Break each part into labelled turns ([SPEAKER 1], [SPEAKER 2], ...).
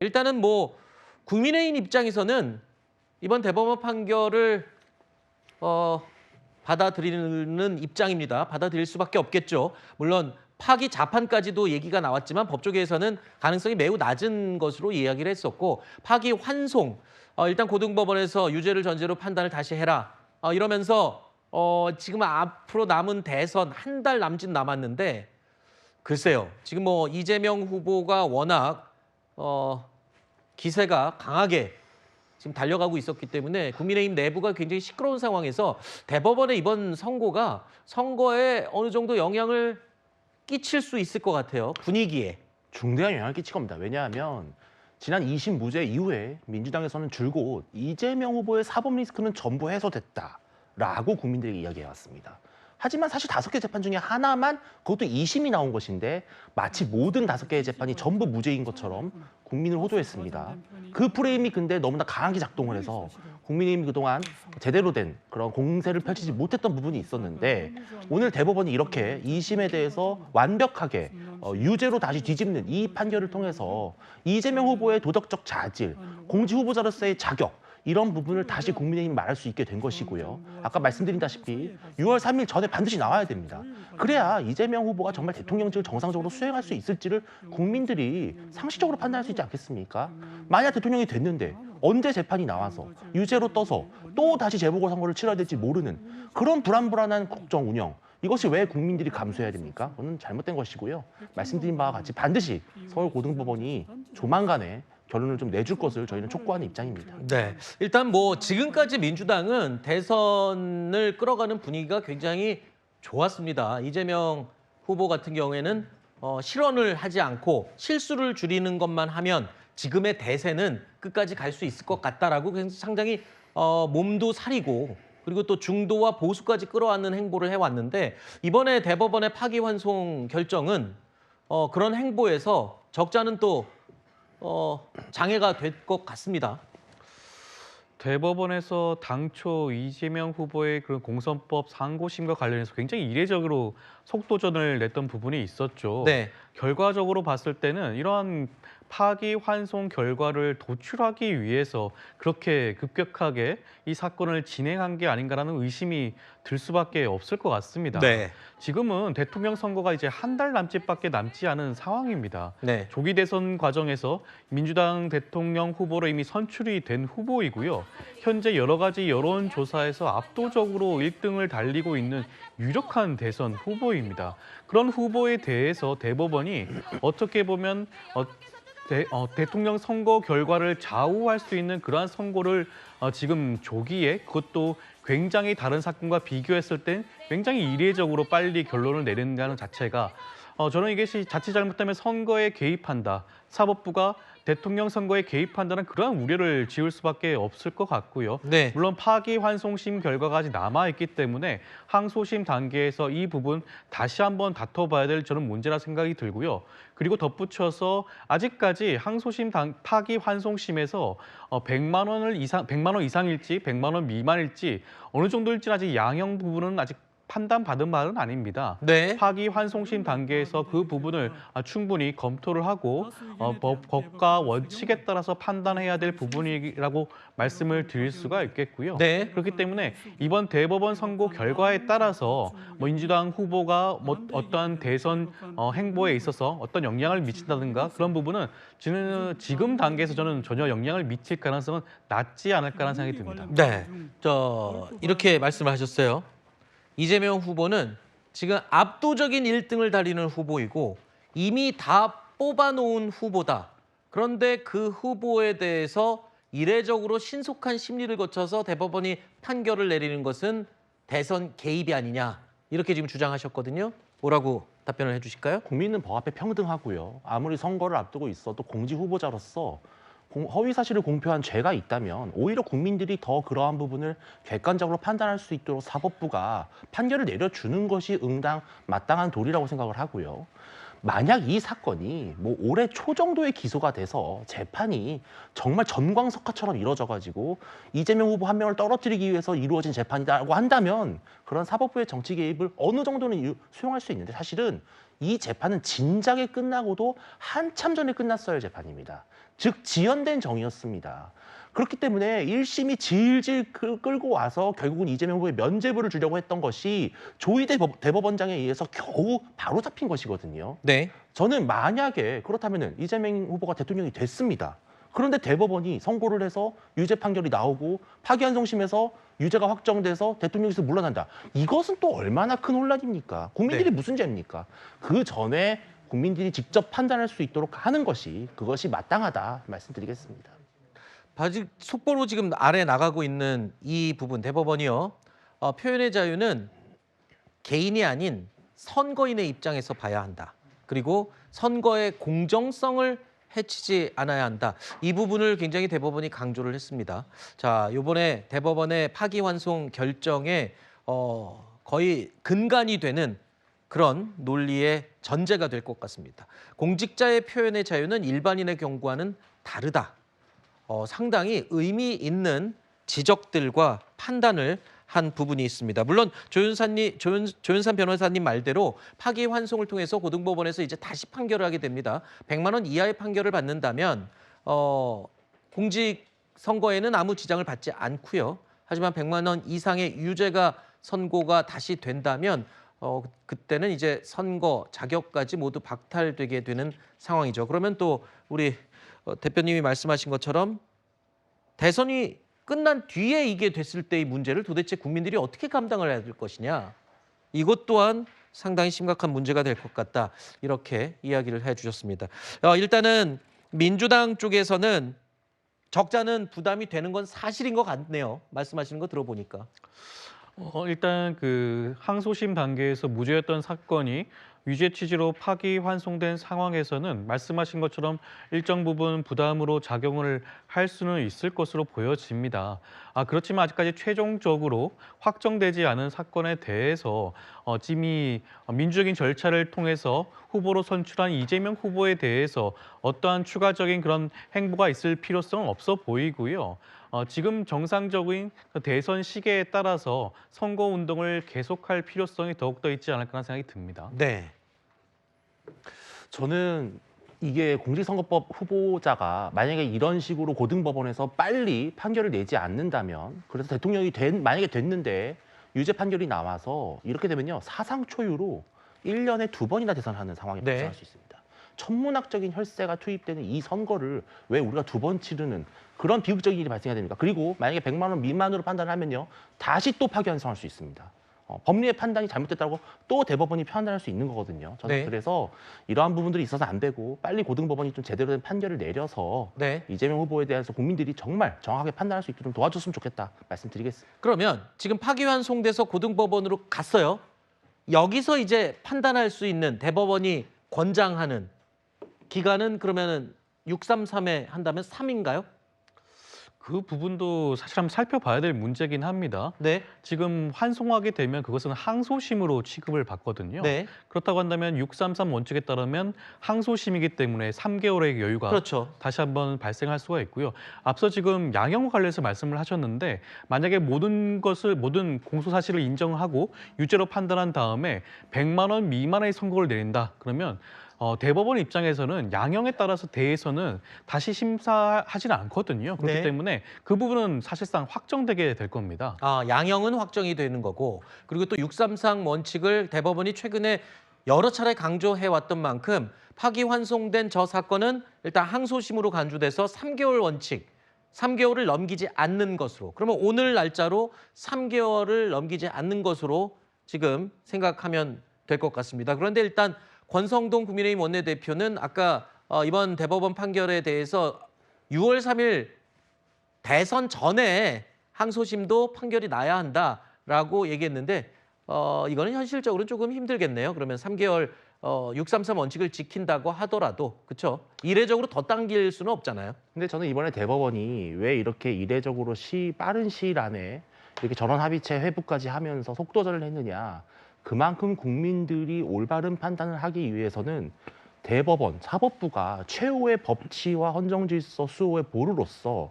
[SPEAKER 1] 일단은 뭐 국민의힘 입장에서는 이번 대법원 판결을 받아들이는 입장입니다. 받아들일 수밖에 없겠죠. 물론 파기 자판까지도 얘기가 나왔지만 법조계에서는 가능성이 매우 낮은 것으로 이야기를 했었고 파기 환송, 일단 고등법원에서 유죄를 전제로 판단을 다시 해라. 이러면서 지금 앞으로 남은 대선 한 달 남짓 남았는데 글쎄요. 지금 뭐 이재명 후보가 워낙 기세가 강하게 지금 달려가고 있었기 때문에 국민의힘 내부가 굉장히 시끄러운 상황에서 대법원의 이번 선고가 선거에 어느 정도 영향을 끼칠 수 있을 것 같아요. 분위기에.
[SPEAKER 2] 중대한 영향을 끼칠 겁니다. 왜냐하면 지난 2심 무죄 이후에 민주당에서는 줄곧 이재명 후보의 사법 리스크는 전부 해소됐다라고 국민들에게 이야기해왔습니다. 하지만 사실 5개 재판 중에 하나만 그것도 2심이 나온 것인데 마치 모든 5개의 재판이 전부 무죄인 것처럼 국민을 호도했습니다. 그 프레임이 근데 너무나 강하게 작동을 해서 국민의힘이 그동안 제대로 된 그런 공세를 펼치지 못했던 부분이 있었는데 오늘 대법원이 이렇게 2심에 대해서 완벽하게 유죄로 다시 뒤집는 이 판결을 통해서 이재명 후보의 도덕적 자질, 공직 후보자로서의 자격 이런 부분을 다시 국민의힘이 말할 수 있게 된 것이고요. 아까 말씀드린다시피 6월 3일 전에 반드시 나와야 됩니다. 그래야 이재명 후보가 정말 대통령직을 정상적으로 수행할 수 있을지를 국민들이 상식적으로 판단할 수 있지 않겠습니까? 만약 대통령이 됐는데 언제 재판이 나와서 유죄로 떠서 또 다시 재보궐선거를 치러야 될지 모르는 그런 불안불안한 국정 운영 이것이 왜 국민들이 감수해야 됩니까? 그건 잘못된 것이고요. 말씀드린 바와 같이 반드시 서울고등법원이 조만간에 결론을 좀 내줄 것을 저희는 촉구하는 입장입니다.
[SPEAKER 1] 네, 일단 뭐 지금까지 민주당은 대선을 끌어가는 분위기가 굉장히 좋았습니다. 이재명 후보 같은 경우에는 실언을 하지 않고 실수를 줄이는 것만 하면 지금의 대세는 끝까지 갈 수 있을 것 같다라고 상당히 몸도 사리고 그리고 또 중도와 보수까지 끌어안는 행보를 해왔는데 이번에 대법원의 파기환송 결정은 그런 행보에서 적잖은 또 장애가 될 것 같습니다.
[SPEAKER 3] 대법원에서 당초 이재명 후보의 그런 공선법 상고심과 관련해서 굉장히 이례적으로 속도전을 냈던 부분이 있었죠.
[SPEAKER 1] 네.
[SPEAKER 3] 결과적으로 봤을 때는 이러한 파기환송 결과를 도출하기 위해서 그렇게 급격하게 이 사건을 진행한 게 아닌가라는 의심이 들 수밖에 없을 것 같습니다.
[SPEAKER 1] 네.
[SPEAKER 3] 지금은 대통령 선거가 이제 한 달 남짓밖에 남지 않은 상황입니다.
[SPEAKER 1] 네.
[SPEAKER 3] 조기 대선 과정에서 민주당 대통령 후보로 이미 선출이 된 후보이고요. 현재 여러 가지 여론조사에서 압도적으로 1등을 달리고 있는 유력한 대선 후보입니다. 그런 후보에 대해서 대법원이 어떻게 보면 대통령 선거 결과를 좌우할 수 있는 그러한 선고를 지금 조기에 그것도 굉장히 다른 사건과 비교했을 땐 굉장히 이례적으로 빨리 결론을 내린다는 자체가 저는 이것이 자칫 잘못하면 선거에 개입한다. 사법부가 대통령 선거에 개입한다는 그러한 우려를 지을 수밖에 없을 것 같고요.
[SPEAKER 1] 네.
[SPEAKER 3] 물론 파기환송심 결과가 아직 남아있기 때문에 항소심 단계에서 이 부분 다시 한번 다퉈봐야 될 저는 문제라 생각이 들고요. 그리고 덧붙여서 아직까지 항소심 파기환송심에서 100만 원 이상일지 100만 원 미만일지 어느 정도일지 아직 양형 부분은 아직 판단받은 바는 아닙니다.
[SPEAKER 1] 네.
[SPEAKER 3] 파기환송심 단계에서 그 부분을 충분히 검토를 하고 법과 원칙에 따라서 판단해야 될 부분이라고 말씀을 드릴 수가 있겠고요.
[SPEAKER 1] 네.
[SPEAKER 3] 그렇기 때문에 이번 대법원 선고 결과에 따라서 민주당 후보가 어떠한 대선 행보에 있어서 어떤 영향을 미친다든가 그런 부분은 지금 단계에서 저는 전혀 영향을 미칠 가능성은 낮지 않을까라는 생각이 듭니다.
[SPEAKER 1] 네. 이렇게 말씀을 하셨어요. 이재명 후보는 지금 압도적인 1등을 달리는 후보이고 이미 다 뽑아놓은 후보다. 그런데 그 후보에 대해서 이례적으로 신속한 심리를 거쳐서 대법원이 판결을 내리는 것은 대선 개입이 아니냐. 이렇게 지금 주장하셨거든요. 뭐라고 답변을 해주실까요?
[SPEAKER 2] 국민은 법 앞에 평등하고요. 아무리 선거를 앞두고 있어도 공직 후보자로서 허위 사실을 공표한 죄가 있다면 오히려 국민들이 더 그러한 부분을 객관적으로 판단할 수 있도록 사법부가 판결을 내려주는 것이 마땅한 도리라고 생각을 하고요. 만약 이 사건이 올해 초 정도에 기소가 돼서 재판이 정말 전광석화처럼 이루어져가지고 이재명 후보 한 명을 떨어뜨리기 위해서 이루어진 재판이라고 한다면 그런 사법부의 정치 개입을 어느 정도는 수용할 수 있는데 사실은 이 재판은 진작에 끝나고도 한참 전에 끝났어야 할 재판입니다. 즉 지연된 정의였습니다. 그렇기 때문에 1심이 질질 끌고 와서 결국은 이재명 후보의 면죄부를 주려고 했던 것이 조희 대법원장에 의해서 겨우 바로 잡힌 것이거든요.
[SPEAKER 1] 네.
[SPEAKER 2] 저는 만약에 그렇다면 이재명 후보가 대통령이 됐습니다. 그런데 대법원이 선고를 해서 유죄 판결이 나오고 파기환송심에서 유죄가 확정돼서 대통령에서 물러난다. 이것은 또 얼마나 큰 혼란입니까? 국민들이
[SPEAKER 1] 네.
[SPEAKER 2] 무슨 죄입니까? 그 전에 국민들이 직접 판단할 수 있도록 하는 것이 그것이 마땅하다 말씀드리겠습니다.
[SPEAKER 1] 아직 속보로 지금 아래 나가고 있는 이 부분 대법원이요. 표현의 자유는 개인이 아닌 선거인의 입장에서 봐야 한다. 그리고 선거의 공정성을 해치지 않아야 한다. 이 부분을 굉장히 대법원이 강조를 했습니다. 자, 이번에 대법원의 파기환송 결정에 거의 근간이 되는 그런 논리의 전제가 될 것 같습니다. 공직자의 표현의 자유는 일반인의 경우와는 다르다. 상당히 의미 있는 지적들과 판단을 한 부분이 있습니다. 물론 조윤산 변호사님 말대로 파기환송을 통해서 고등법원에서 이제 다시 판결을 하게 됩니다. 100만 원 이하의 판결을 받는다면 공직 선거에는 아무 지장을 받지 않고요. 하지만 100만 원 이상의 유죄가 선고가 다시 된다면 그때는 이제 선거 자격까지 모두 박탈되게 되는 상황이죠. 그러면 또 우리 대표님이 말씀하신 것처럼 대선이 끝난 뒤에 이게 됐을 때의 문제를 도대체 국민들이 어떻게 감당을 해야 될 것이냐. 이것 또한 상당히 심각한 문제가 될 것 같다. 이렇게 이야기를 해주셨습니다. 일단은 민주당 쪽에서는 적자는 부담이 되는 건 사실인 것 같네요. 말씀하시는 거 들어보니까.
[SPEAKER 3] 일단 그 항소심 단계에서 무죄였던 사건이 유죄 취지로 파기환송된 상황에서는 말씀하신 것처럼 일정 부분 부담으로 작용을 할 수는 있을 것으로 보여집니다. 그렇지만 아직까지 최종적으로 확정되지 않은 사건에 대해서 이미 민주적인 절차를 통해서 후보로 선출한 이재명 후보에 대해서 어떠한 추가적인 그런 행보가 있을 필요성은 없어 보이고요. 지금 정상적인 대선 시기에 따라서 선거 운동을 계속할 필요성이 더욱더 있지 않을까 하는 생각이 듭니다.
[SPEAKER 1] 네.
[SPEAKER 2] 저는 이게 공직선거법 후보자가 만약에 이런 식으로 고등법원에서 빨리 판결을 내지 않는다면, 그래서 대통령이 만약에 됐는데 유죄 판결이 나와서 이렇게 되면요, 사상 초유로 1년에 2번이나 대선하는 상황이
[SPEAKER 1] 네.
[SPEAKER 2] 발생할 수 있습니다. 천문학적인 혈세가 투입되는 이 선거를 왜 우리가 2번 치르는 그런 비극적인 일이 발생해야 됩니까? 그리고 만약에 100만 원 미만으로 판단하면요, 다시 또 파기환송할 수 있습니다. 법리의 판단이 잘못됐다고 또 대법원이 판단할 수 있는 거거든요. 저는
[SPEAKER 1] 네.
[SPEAKER 2] 그래서 이러한 부분들이 있어서 안 되고 빨리 고등법원이 좀 제대로 된 판결을 내려서
[SPEAKER 1] 네.
[SPEAKER 2] 이재명 후보에 대해서 국민들이 정말 정확하게 판단할 수 있도록 좀 도와줬으면 좋겠다 말씀드리겠습니다.
[SPEAKER 1] 그러면 지금 파기환송돼서 고등법원으로 갔어요. 여기서 이제 판단할 수 있는 대법원이 권장하는 기간은 그러면은 633에 한다면 3인가요?
[SPEAKER 3] 그 부분도 사실 한번 살펴봐야 될 문제긴 합니다.
[SPEAKER 1] 네.
[SPEAKER 3] 지금 환송하게 되면 그것은 항소심으로 취급을 받거든요.
[SPEAKER 1] 네.
[SPEAKER 3] 그렇다고 한다면 633 원칙에 따르면 항소심이기 때문에 3개월의 여유가
[SPEAKER 1] 그렇죠.
[SPEAKER 3] 다시 한번 발생할 수가 있고요. 앞서 지금 양형과 관련해서 말씀을 하셨는데 만약에 모든 공소 사실을 인정하고 유죄로 판단한 다음에 100만 원 미만의 선고를 내린다. 그러면 대법원 입장에서는 양형에 따라서 대해서는 다시 심사하지는 않거든요. 그렇기
[SPEAKER 1] 네.
[SPEAKER 3] 때문에 그 부분은 사실상 확정되게 될 겁니다.
[SPEAKER 1] 양형은 확정이 되는 거고, 그리고 또 633 원칙을 대법원이 최근에 여러 차례 강조해 왔던 만큼 파기환송된 저 사건은 일단 항소심으로 간주돼서 3개월 원칙, 3개월을 넘기지 않는 것으로, 그러면 오늘 날짜로 3개월을 넘기지 않는 것으로 지금 생각하면 될 것 같습니다. 그런데 일단 권성동 국민의힘 원내대표는 아까 이번 대법원 판결에 대해서 6월 3일 대선 전에 항소심도 판결이 나야 한다라고 얘기했는데 이거는 현실적으로는 조금 힘들겠네요. 그러면 3개월 633 원칙을 지킨다고 하더라도 그렇죠? 이례적으로 더 당길 수는 없잖아요.
[SPEAKER 2] 근데 저는 이번에 대법원이 왜 이렇게 이례적으로 빠른 시일 안에 이렇게 전원 합의체 회부까지 하면서 속도전을 했느냐. 그만큼 국민들이 올바른 판단을 하기 위해서는 대법원, 사법부가 최후의 법치와 헌정질서 수호의 보루로서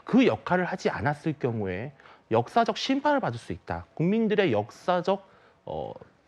[SPEAKER 2] 그 역할을 하지 않았을 경우에 역사적 심판을 받을 수 있다. 국민들의 역사적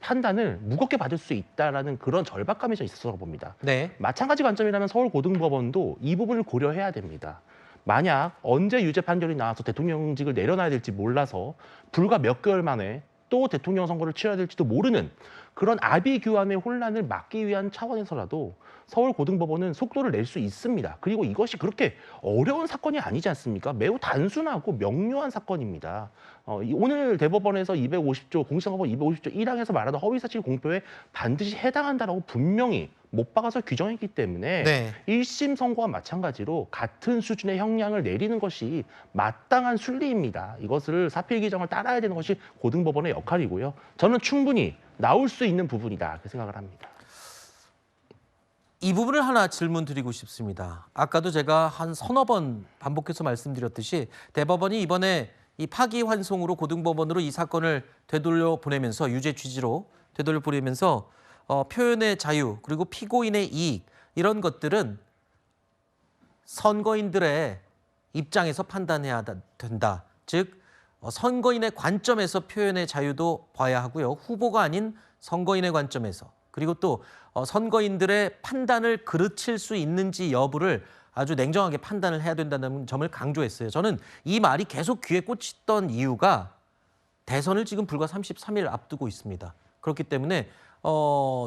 [SPEAKER 2] 판단을 무겁게 받을 수 있다라는 그런 절박감이 좀 있었다고 봅니다.
[SPEAKER 1] 네.
[SPEAKER 2] 마찬가지 관점이라면 서울고등법원도 이 부분을 고려해야 됩니다. 만약 언제 유죄 판결이 나와서 대통령직을 내려놔야 될지 몰라서 불과 몇 개월 만에 또 대통령 선거를 치러야 될지도 모르는 그런 아비규환의 혼란을 막기 위한 차원에서라도 서울고등법원은 속도를 낼 수 있습니다. 그리고 이것이 그렇게 어려운 사건이 아니지 않습니까? 매우 단순하고 명료한 사건입니다. 오늘 대법원에서 250조, 공시상법원 250조 1항에서 말하는 허위사실 공표에 반드시 해당한다라고 분명히 못 박아서 규정했기 때문에
[SPEAKER 1] 네.
[SPEAKER 2] 1심 선고와 마찬가지로 같은 수준의 형량을 내리는 것이 마땅한 순리입니다. 이것을 사필 규정을 따라야 되는 것이 고등법원의 역할이고요. 저는 충분히 나올 수 있는 부분이다 그렇게 생각을 합니다.
[SPEAKER 1] 이 부분을 하나 질문 드리고 싶습니다. 아까도 제가 한 서너 번 반복해서 말씀드렸듯이 대법원이 이번에 이 파기환송으로 고등법원으로 이 사건을 되돌려 보내면서 유죄 취지로 되돌려 보내면서 표현의 자유 그리고 피고인의 이익 이런 것들은 선거인들의 입장에서 판단해야 된다. 즉 선거인의 관점에서 표현의 자유도 봐야 하고요. 후보가 아닌 선거인의 관점에서 그리고 또 선거인들의 판단을 그르칠 수 있는지 여부를 아주 냉정하게 판단을 해야 된다는 점을 강조했어요. 저는 이 말이 계속 귀에 꽂혔던 이유가 대선을 지금 불과 33일 앞두고 있습니다. 그렇기 때문에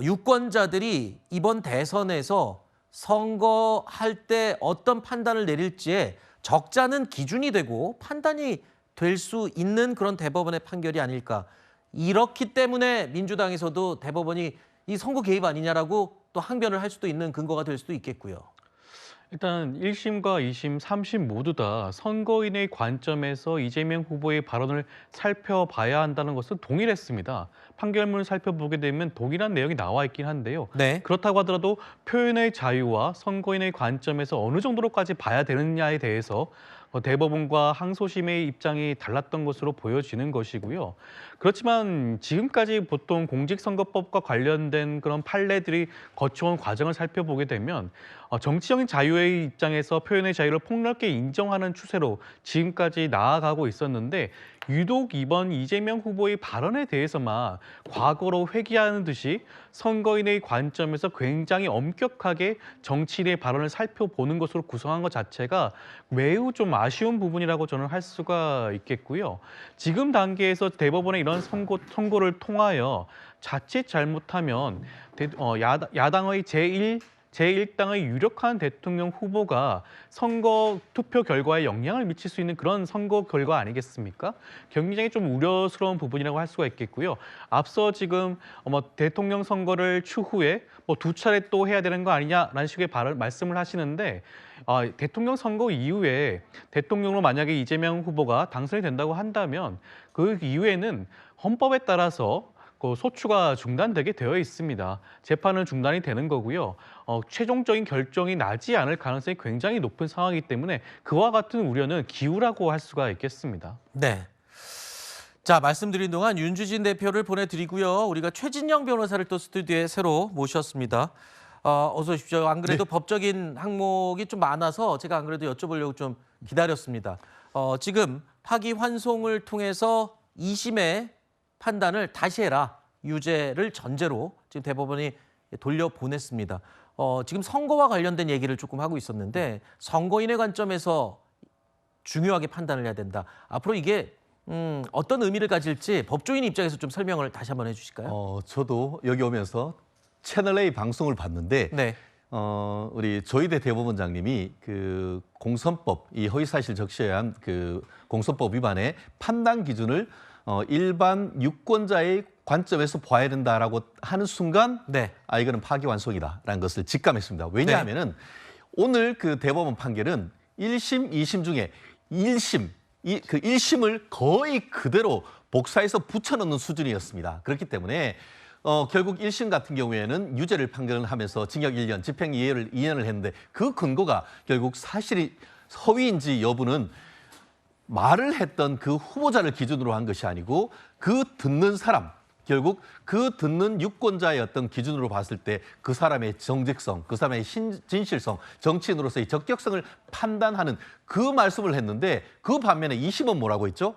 [SPEAKER 1] 유권자들이 이번 대선에서 선거할 때 어떤 판단을 내릴지에 적잖은 기준이 되고 판단이 될 수 있는 그런 대법원의 판결이 아닐까. 이렇기 때문에 민주당에서도 대법원이 이 선거 개입 아니냐라고 또 항변을 할 수도 있는 근거가 될 수도 있겠고요.
[SPEAKER 3] 일단 1심과 2심, 3심 모두 다 선거인의 관점에서 이재명 후보의 발언을 살펴봐야 한다는 것은 동일했습니다. 판결문을 살펴보게 되면 동일한 내용이 나와 있긴 한데요.
[SPEAKER 1] 네.
[SPEAKER 3] 그렇다고 하더라도 표현의 자유와 선거인의 관점에서 어느 정도로까지 봐야 되느냐에 대해서 대법원과 항소심의 입장이 달랐던 것으로 보여지는 것이고요. 그렇지만 지금까지 보통 공직선거법과 관련된 그런 판례들이 거쳐온 과정을 살펴보게 되면 정치적인 자유의 입장에서 표현의 자유를 폭넓게 인정하는 추세로 지금까지 나아가고 있었는데 유독 이번 이재명 후보의 발언에 대해서만 과거로 회귀하는 듯이 선거인의 관점에서 굉장히 엄격하게 정치인의 발언을 살펴보는 것으로 구성한 것 자체가 매우 좀 아쉬운 부분이라고 저는 할 수가 있겠고요. 지금 단계에서 대법원의 이런 선고를 통하여 자칫 잘못하면 야당의 제1당의 유력한 대통령 후보가 선거 투표 결과에 영향을 미칠 수 있는 그런 선거 결과 아니겠습니까? 굉장히 좀 우려스러운 부분이라고 할 수가 있겠고요. 앞서 지금 대통령 선거를 추후에 두 차례 또 해야 되는 거 아니냐라는 식의 말씀을 하시는데 대통령 선거 이후에 대통령으로 만약에 이재명 후보가 당선이 된다고 한다면 그 이후에는 헌법에 따라서 소추가 중단되게 되어 있습니다. 재판은 중단이 되는 거고요. 최종적인 결정이 나지 않을 가능성이 굉장히 높은 상황이기 때문에 그와 같은 우려는 기우라고 할 수가 있겠습니다.
[SPEAKER 1] 네. 자, 말씀드린 동안 윤주진 대표를 보내드리고요. 우리가 최진영 변호사를 또 스튜디오에 새로 모셨습니다. 어서 오십시오. 안 그래도
[SPEAKER 2] 네.
[SPEAKER 1] 법적인 항목이 좀 많아서 제가 안 그래도 여쭤보려고 좀 기다렸습니다. 지금 파기환송을 통해서 2심의 판단을 다시 해라. 유죄를 전제로 지금 대법원이 돌려보냈습니다. 지금 선거와 관련된 얘기를 조금 하고 있었는데 선거인의 관점에서 중요하게 판단을 해야 된다. 앞으로 이게 어떤 의미를 가질지 법조인 입장에서 좀 설명을 다시 한번 해주실까요?
[SPEAKER 4] 저도 여기 오면서 채널A 방송을 봤는데
[SPEAKER 1] 네.
[SPEAKER 4] 우리 조희대 대법원장님이 그 공선법, 이 허위사실 적시에 의한 그 공선법 위반의 판단 기준을 일반 유권자의 관점에서 봐야 된다라고 하는 순간
[SPEAKER 1] 네.
[SPEAKER 4] 이거는 파기환송이다라는 것을 직감했습니다. 왜냐하면은 오늘 그 대법원 판결은 1심, 2심 중에 1심, 그 1심을 거의 그대로 복사해서 붙여넣는 수준이었습니다. 그렇기 때문에 결국 1심 같은 경우에는 유죄를 판결하면서 징역 1년, 집행유예를 2년을 했는데 그 근거가 결국 사실이 허위인지 여부는 말을 했던 그 후보자를 기준으로 한 것이 아니고 그 듣는 사람, 결국 그 듣는 유권자의 어떤 기준으로 봤을 때 그 사람의 정직성, 그 사람의 진실성, 정치인으로서의 적격성을 판단하는 그 말씀을 했는데 그 반면에 2심은 뭐라고 했죠?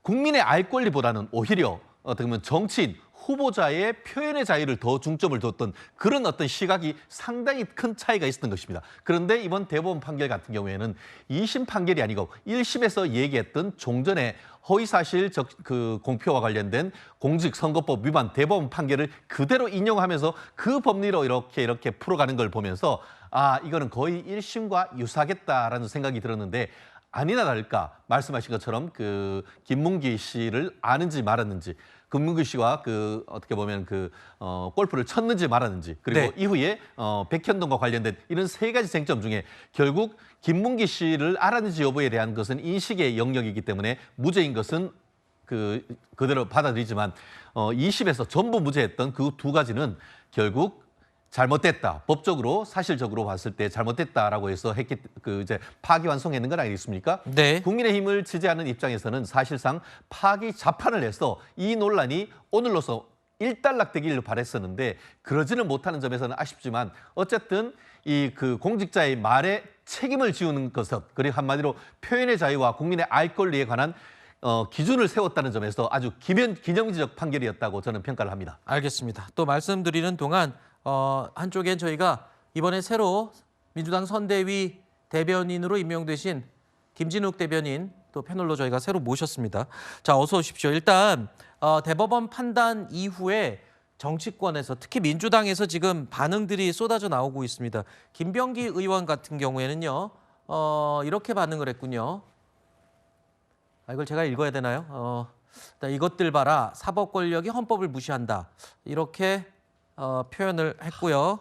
[SPEAKER 4] 국민의 알 권리보다는 오히려 어떻게 보면 정치인, 후보자의 표현의 자유를 더 중점을 뒀던 그런 어떤 시각이 상당히 큰 차이가 있었던 것입니다. 그런데 이번 대법원 판결 같은 경우에는 2심 판결이 아니고 1심에서 얘기했던 종전의 허위사실 그 공표와 관련된 공직선거법 위반 대법원 판결을 그대로 인용하면서 그 법리로 이렇게 풀어가는 걸 보면서 아, 이거는 거의 1심과 유사하겠다라는 생각이 들었는데 아니나 다를까 말씀하신 것처럼 그 김문기 씨를 아는지 말았는지 김문기 씨와 그 어떻게 보면 그 골프를 쳤는지 말았는지 그리고
[SPEAKER 1] 네.
[SPEAKER 4] 이후에 백현동과 관련된 이런 세 가지 쟁점 중에 결국 김문기 씨를 알았는지 여부에 대한 것은 인식의 영역이기 때문에 무죄인 것은 그대로 받아들이지만 2심에서 전부 무죄했던 그 두 가지는 결국 잘못됐다. 법적으로 사실적으로 봤을 때 잘못됐다라고 해서 이제 파기환송했는 건 아니겠습니까?
[SPEAKER 1] 네.
[SPEAKER 4] 국민의힘을 지지하는 입장에서는 사실상 파기 자판을 해서 이 논란이 오늘로서 일단락되기를 바랬었는데 그러지는 못하는 점에서는 아쉽지만 어쨌든 이 그 공직자의 말에 책임을 지우는 것, 그리고 한마디로 표현의 자유와 국민의 알 권리에 관한 기준을 세웠다는 점에서 아주 기념지적 판결이었다고 저는 평가를 합니다.
[SPEAKER 1] 알겠습니다. 또 말씀드리는 동안 한쪽엔 저희가 이번에 새로 민주당 선대위 대변인으로 임명되신 김진욱 대변인 또 패널로 저희가 새로 모셨습니다. 자, 어서 오십시오. 일단 대법원 판단 이후에 정치권에서 특히 민주당에서 지금 반응들이 쏟아져 나오고 있습니다. 김병기 의원 같은 경우에는요. 이렇게 반응을 했군요. 이걸 제가 읽어야 되나요? 이것들 봐라. 사법 권력이 헌법을 무시한다. 이렇게 표현을 했고요.